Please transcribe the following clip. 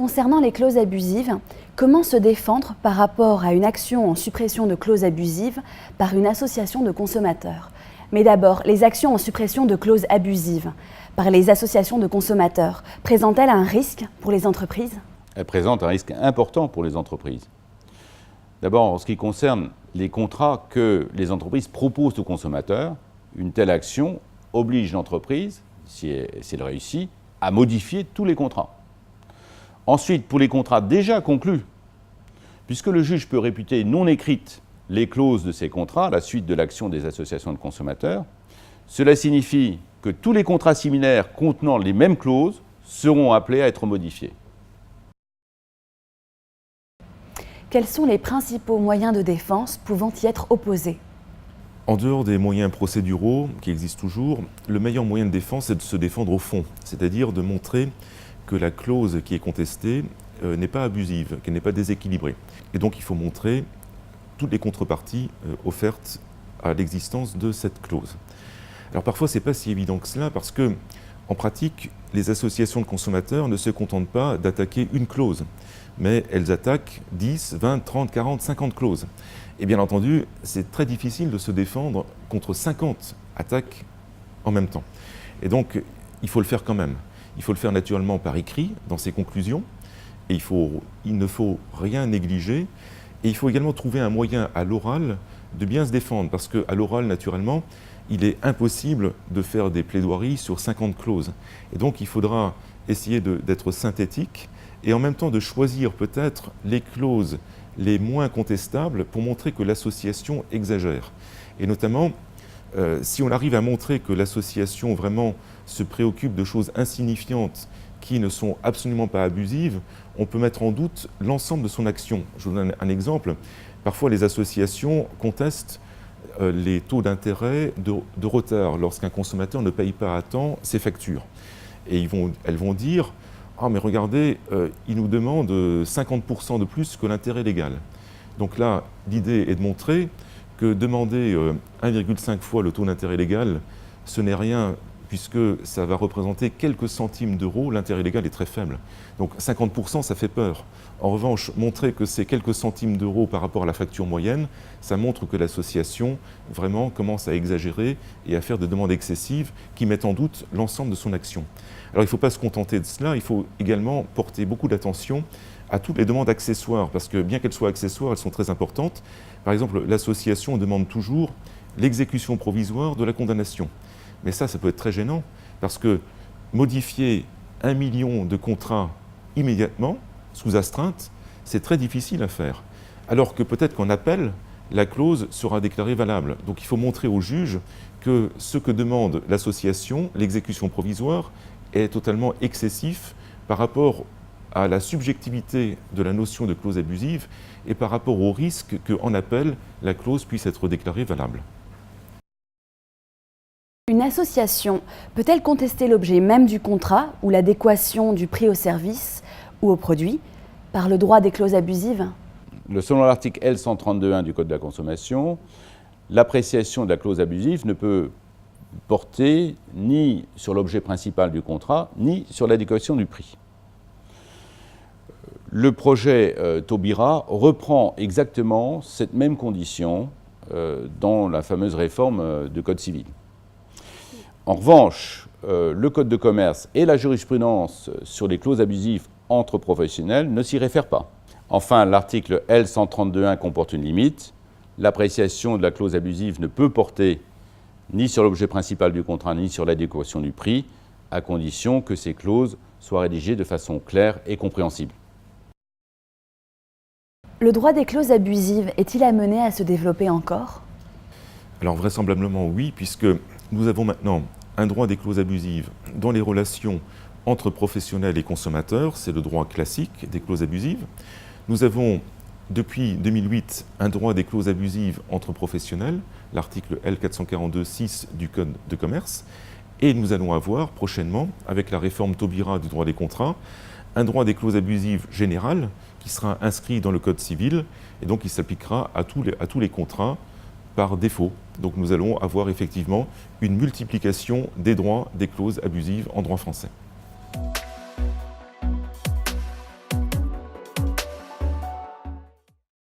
Concernant les clauses abusives, comment se défendre par rapport à une action en suppression de clauses abusives par une association de consommateurs? Mais d'abord, les actions en suppression de clauses abusives par les associations de consommateurs présentent-elles un risque pour les entreprises? Elles présentent un risque important pour les entreprises. D'abord, en ce qui concerne les contrats que les entreprises proposent aux consommateurs, une telle action oblige l'entreprise, si elle réussit, à modifier tous les contrats. Ensuite, pour les contrats déjà conclus, puisque le juge peut réputer non écrites les clauses de ces contrats à la suite de l'action des associations de consommateurs, cela signifie que tous les contrats similaires contenant les mêmes clauses seront appelés à être modifiés. Quels sont les principaux moyens de défense pouvant y être opposés? En dehors des moyens procéduraux qui existent toujours, le meilleur moyen de défense est de se défendre au fond, c'est-à-dire de montrer que la clause qui est contestée n'est pas abusive, qu'elle n'est pas déséquilibrée. Et donc il faut montrer toutes les contreparties offertes à l'existence de cette clause. Alors parfois ce n'est pas si évident que cela parce que en pratique, les associations de consommateurs ne se contentent pas d'attaquer une clause, mais elles attaquent 10, 20, 30, 40, 50 clauses. Et bien entendu, c'est très difficile de se défendre contre 50 attaques en même temps. Et donc, il faut le faire quand même. Il faut le faire naturellement par écrit, dans ses conclusions, et il ne faut rien négliger. Et il faut également trouver un moyen à l'oral de bien se défendre, parce qu'à l'oral, naturellement, il est impossible de faire des plaidoiries sur 50 clauses. Et donc, il faudra essayer d'être synthétique et en même temps de choisir peut-être les clauses les moins contestables pour montrer que l'association exagère. Et notamment, si on arrive à montrer que l'association vraiment se préoccupe de choses insignifiantes qui ne sont absolument pas abusives, on peut mettre en doute l'ensemble de son action. Je vous donne un exemple. Parfois, les associations contestent les taux d'intérêt de retard lorsqu'un consommateur ne paye pas à temps ses factures. Et elles vont dire « Ah, mais regardez, ils nous demandent 50% de plus que l'intérêt légal. » Donc là, l'idée est de montrer que demander 1,5 fois le taux d'intérêt légal, ce n'est rien puisque ça va représenter quelques centimes d'euros, l'intérêt légal est très faible. Donc 50%, ça fait peur. En revanche, montrer que c'est quelques centimes d'euros par rapport à la facture moyenne, ça montre que l'association vraiment commence à exagérer et à faire des demandes excessives qui mettent en doute l'ensemble de son action. Alors il ne faut pas se contenter de cela, il faut également porter beaucoup d'attention à toutes les demandes accessoires, parce que bien qu'elles soient accessoires, elles sont très importantes. Par exemple, l'association demande toujours l'exécution provisoire de la condamnation. Mais ça peut être très gênant, parce que modifier 1 million de contrats immédiatement, sous astreinte, c'est très difficile à faire. Alors que peut-être qu'en appel, la clause sera déclarée valable. Donc il faut montrer au juge que ce que demande l'association, l'exécution provisoire, est totalement excessif par rapport à la subjectivité de la notion de clause abusive et par rapport au risque qu'en appel, la clause puisse être déclarée valable. Une association peut-elle contester l'objet même du contrat ou l'adéquation du prix au service ou au produit par le droit des clauses abusives? Selon l'article L132.1 du Code de la consommation, l'appréciation de la clause abusive ne peut porter ni sur l'objet principal du contrat, ni sur l'adéquation du prix. Le projet Taubira reprend exactement cette même condition dans la fameuse réforme du Code civil. En revanche, le Code de commerce et la jurisprudence sur les clauses abusives entre professionnels ne s'y réfèrent pas. Enfin, l'article L132.1 comporte une limite. L'appréciation de la clause abusive ne peut porter ni sur l'objet principal du contrat, ni sur l'adéquation du prix, à condition que ces clauses soient rédigées de façon claire et compréhensible. Le droit des clauses abusives est-il amené à se développer encore? Alors vraisemblablement oui, puisque nous avons maintenant un droit des clauses abusives dans les relations entre professionnels et consommateurs, c'est le droit classique des clauses abusives. Nous avons depuis 2008 un droit des clauses abusives entre professionnels, l'article L442.6 du Code de commerce, et nous allons avoir prochainement, avec la réforme Taubira du droit des contrats, un droit des clauses abusives général qui sera inscrit dans le Code civil et donc qui s'appliquera à tous les contrats par défaut. Donc nous allons avoir effectivement une multiplication des droits des clauses abusives en droit français.